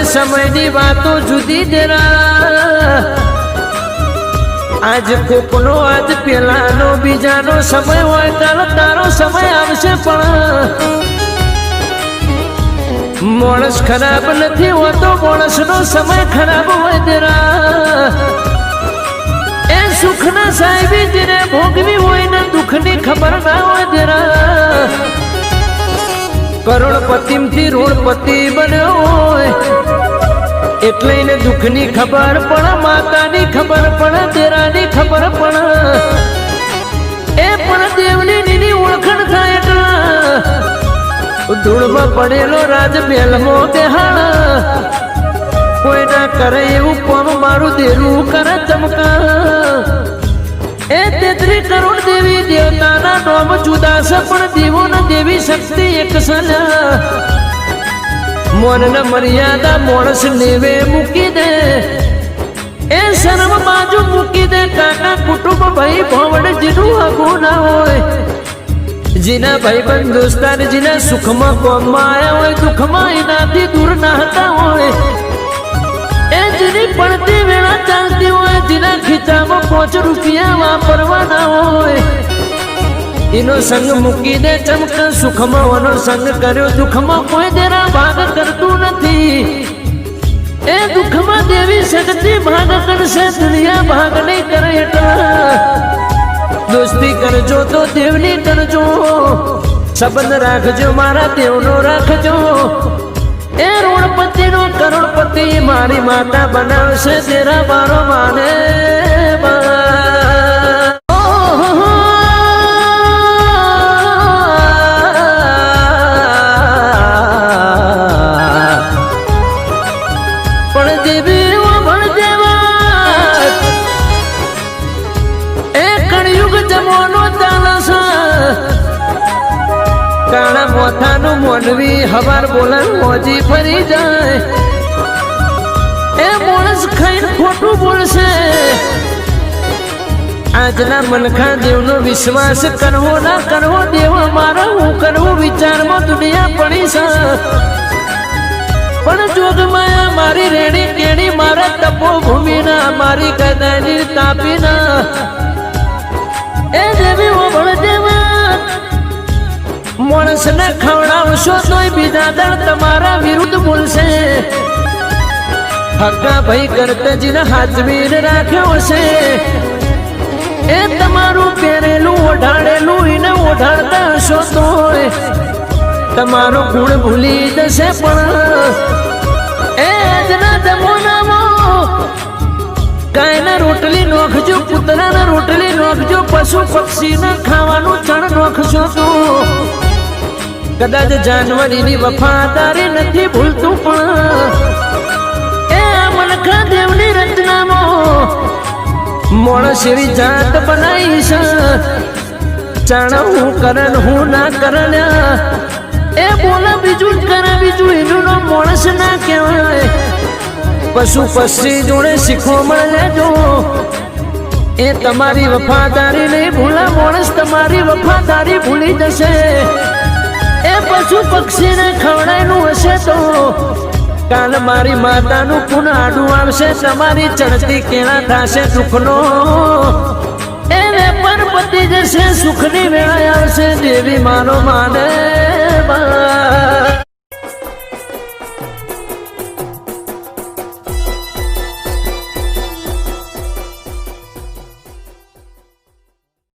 સમયની વાતો જુદી દેરા આજ કોકનો આજ પેલાનો બીજાનો સમય હોય કાલ તારો સમય આવશે પણ માણસ ખરાબ નથી હોતો માણસનો સમય ખરાબ હોય દેરા એ સુખના સાહેબી જેને ભોગવી હોય ને દુઃખની ખબર ના હોય દેરા કરોડપતિથી રોડપતિ બન્યો હોય એટલે એને દુઃખની ખબર પણ માતાની ખબર પણ તેરાની ખબર પણ એ પણ દેવની નીની ઓળખણ થાય એટલે ધૂળમાં પડેલો રાજ બેલમાં બેહાડ કોઈ ના કરે એવું કોમ મારું દેરું કરે ચમકા એ 33 કરોડ દેવી દેવતાના નામ જુદા છે પણ દેવો ને દેવી શક્તિ એક સના મોન ન મર્યાદા માણસ નેવે મૂકી દે એ શરમ બાજુ મૂકી દે કાકા કુટુંબ ભાઈ ભવડ જેનું આગું ના હોય જીના ભાઈબંધ દોસ્તાર જીના સુખમાં કોમમાં આવ્યા હોય દુઃખમાં એનાથી દૂર ના હતા હોય એ જેની પડતી વેળા ચાલતી હોય જેના ખીચામાં 5 રૂપિયા વાપરવાના હોય એનો સંગ મૂકી દે ચમક સુખમાં ઓનો સંગ કર્યો દુઃખમાં કોઈ દેરા ભાગ કરતું નથી એ દુઃખમાં દેવી શક્તિ ભાગ કરશે દુનિયા ભાગ નહીં કરે એટલા દોસ્તી કરજો તો દેવની કરજો સંબંધ રાખજો મારા દેવનો રાખજો એ રોડપતિનો કરોડપતિ મારી માતા બનાવશે તેરા મારો માને કાળા મોથાનું મોનવી હવાર બોલન મોજી ફરી જાય એ માણસ ખાઈને ખોટું બોલશે આજના મનખા દેવનો વિશ્વાસ કરવો ના કરવો દેવ મારો હું કરવું વિચારમાં દુનિયા પડી છે પણ જોગમાયા મારી રેડી કેડી મારા તપોભૂમિના મારી ગદાની તાપીના એ દેવી ઓ બળદેવા માણસને ખવડાવશો તોય બીજા દર તમારા વિરુદ્ધ બોલશે હક્કા ભાઈ કરતજીને હાજવીર રાખ્યો છે એ તમારું પહેરેલું ઓઢાડેલું એને ઓઢાડતા હશો તોય તમારો ગુણ ભૂલી જશે પણ એ આજના જમાનામાં ગાયના રોટલી નોખજો કૂતરાના રોટલી નોખજો પશુ પક્ષીને ખાવાનું ચણ નોખશો તો કદાચ જાનવરીની વફાદારી નથી ભૂલતું પણ એ આ મનખા દેવની રચનામાં માણસ એવી જાત બનાવી છે જાણ હું કરણ હું ના કરણ એ બોલા બીજું કરે બીજું એનું નામ માણસ ના કહેવાય પશુ પક્ષી જોડે શીખવો મળે જો એ તમારી વફાદારી નહીં ભૂલા માણસ તમારી વફાદારી ભૂલી જશે એ પશુ પક્ષીને ખવડાયેલું હશે તો કાલ મારી માતાનું પુન આડું આવશે તમારી ચડતી કેળા થશે દુઃખનો એ વેપાર પતી જશે સુખની વેળા આવશે દેવી માનો માને